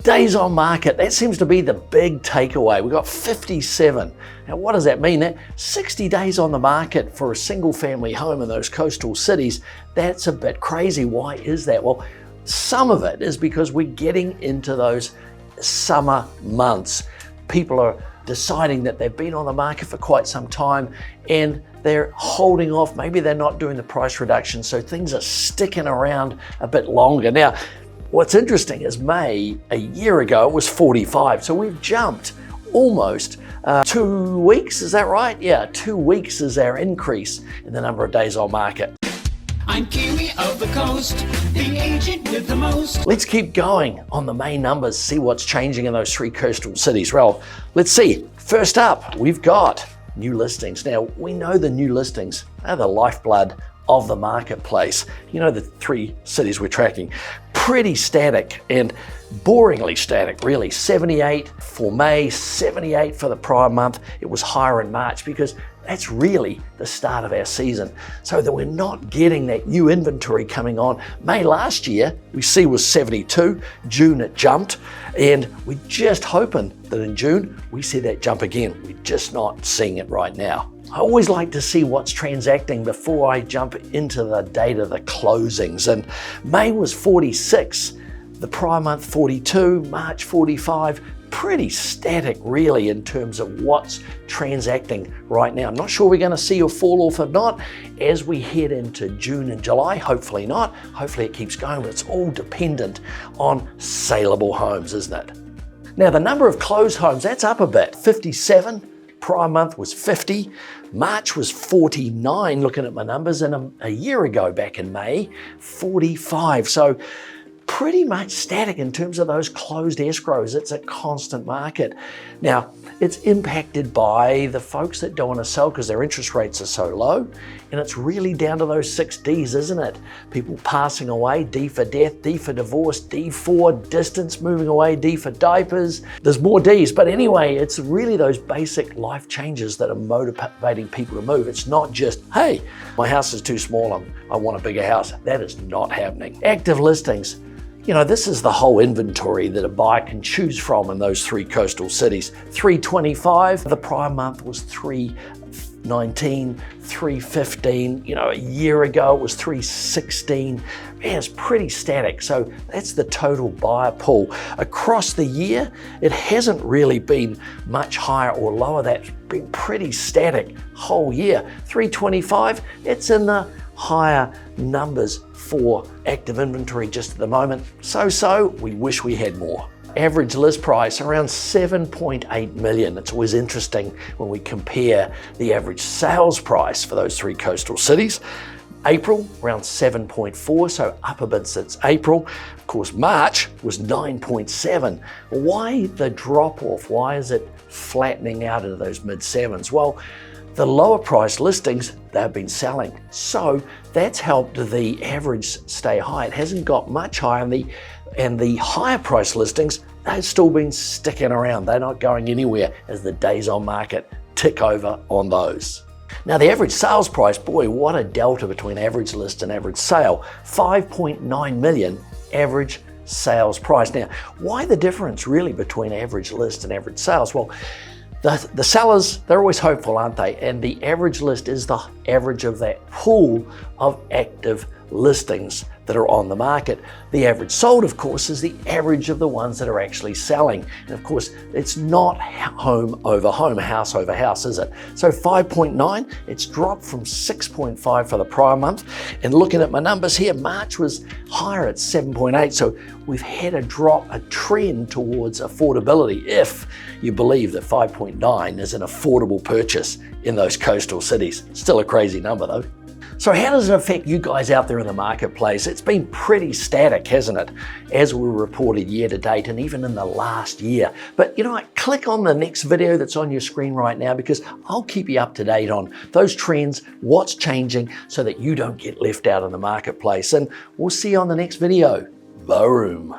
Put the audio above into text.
Days on market, that seems to be the big takeaway. We've got 57. Now, what does that mean? That 60 days on the market for a single family home in those coastal cities, that's a bit crazy. Why is that? Well, some of it is because we're getting into those summer months. People are deciding that they've been on the market for quite some time and they're holding off. Maybe they're not doing the price reduction, so things are sticking around a bit longer. Now, what's interesting is May, a year ago, it was 45. So we've jumped almost 2 weeks, is that right? Yeah, 2 weeks is our increase in the number of days on market. I'm Kiwi of the coast, the agent with the most. Let's keep going on the main numbers, see what's changing in those 3 coastal cities. Well, let's see. First up, we've got new listings. Now, we know the new listings are the lifeblood of the marketplace. You know, the 3 cities we're tracking, pretty static and boringly static, really. 78 for May, 78 for the prior month. It was higher in March because that's really the start of our season. So that we're not getting that new inventory coming on. May last year, we see was 72. June, it jumped. And we're just hoping that in June, we see that jump again. We're just not seeing it right now. I always like to see what's transacting before I jump into the data, the closings. And May was 46, the prior month 42, March 45. Pretty static really in terms of what's transacting right now. I'm not sure we're going to see a fall off or not as we head into June and July. Hopefully not. Hopefully it keeps going, but it's all dependent on saleable homes, isn't it? Now the number of closed homes, that's up a bit, 57. Prior month was 50, March was 49, looking at my numbers, and a year ago back in May, 45. So pretty much static in terms of those closed escrows. It's a constant market. Now, it's impacted by the folks that don't want to sell because their interest rates are so low, and it's really down to those 6 Ds, isn't it? People passing away, D for death, D for divorce, D for distance moving away, D for diapers. There's more Ds, but anyway, it's really those basic life changes that are motivating people to move. It's not just, hey, my house is too small, I want a bigger house. That is not happening. Active listings. You know, this is the whole inventory that a buyer can choose from in those 3 coastal cities. 325, the prior month was 319, 315. You know, a year ago it was 316. Man, it's pretty static. So that's the total buyer pool. Across the year, it hasn't really been much higher or lower. That's been pretty static whole year. 325, it's in the higher numbers for active inventory just at the moment. So we wish we had more. Average list price around 7.8 million. It's always interesting when we compare the average sales price for those 3 coastal cities. April around 7.4, so up a bit since April. Of course, March was 9.7. Why the drop off? Why is it flattening out into those mid 7s? Well, the lower price listings, they've been selling. So that's helped the average stay high. It hasn't got much higher, and the higher price listings, they've still been sticking around. They're not going anywhere as the days on market tick over on those. Now the average sales price, boy, what a delta between average list and average sale. 5.9 million average sales price. Now, why the difference really between average list and average sales? Well, the sellers, they're always hopeful, aren't they? And the average list is the average of that pool of active listings that are on the market. The average sold, of course, is the average of the ones that are actually selling. And of course, it's not home over home, house over house, is it? So 5.9, it's dropped from 6.5 for the prior month. And looking at my numbers here, March was higher at 7.8. So we've had a drop, a trend towards affordability, if you believe that 5.9 is an affordable purchase in those coastal cities. Still a crazy number though. So how does it affect you guys out there in the marketplace? It's been pretty static, hasn't it? As we reported year to date and even in the last year. But you know what? Click on the next video that's on your screen right now because I'll keep you up to date on those trends, what's changing so that you don't get left out in the marketplace. And we'll see you on the next video. Boom.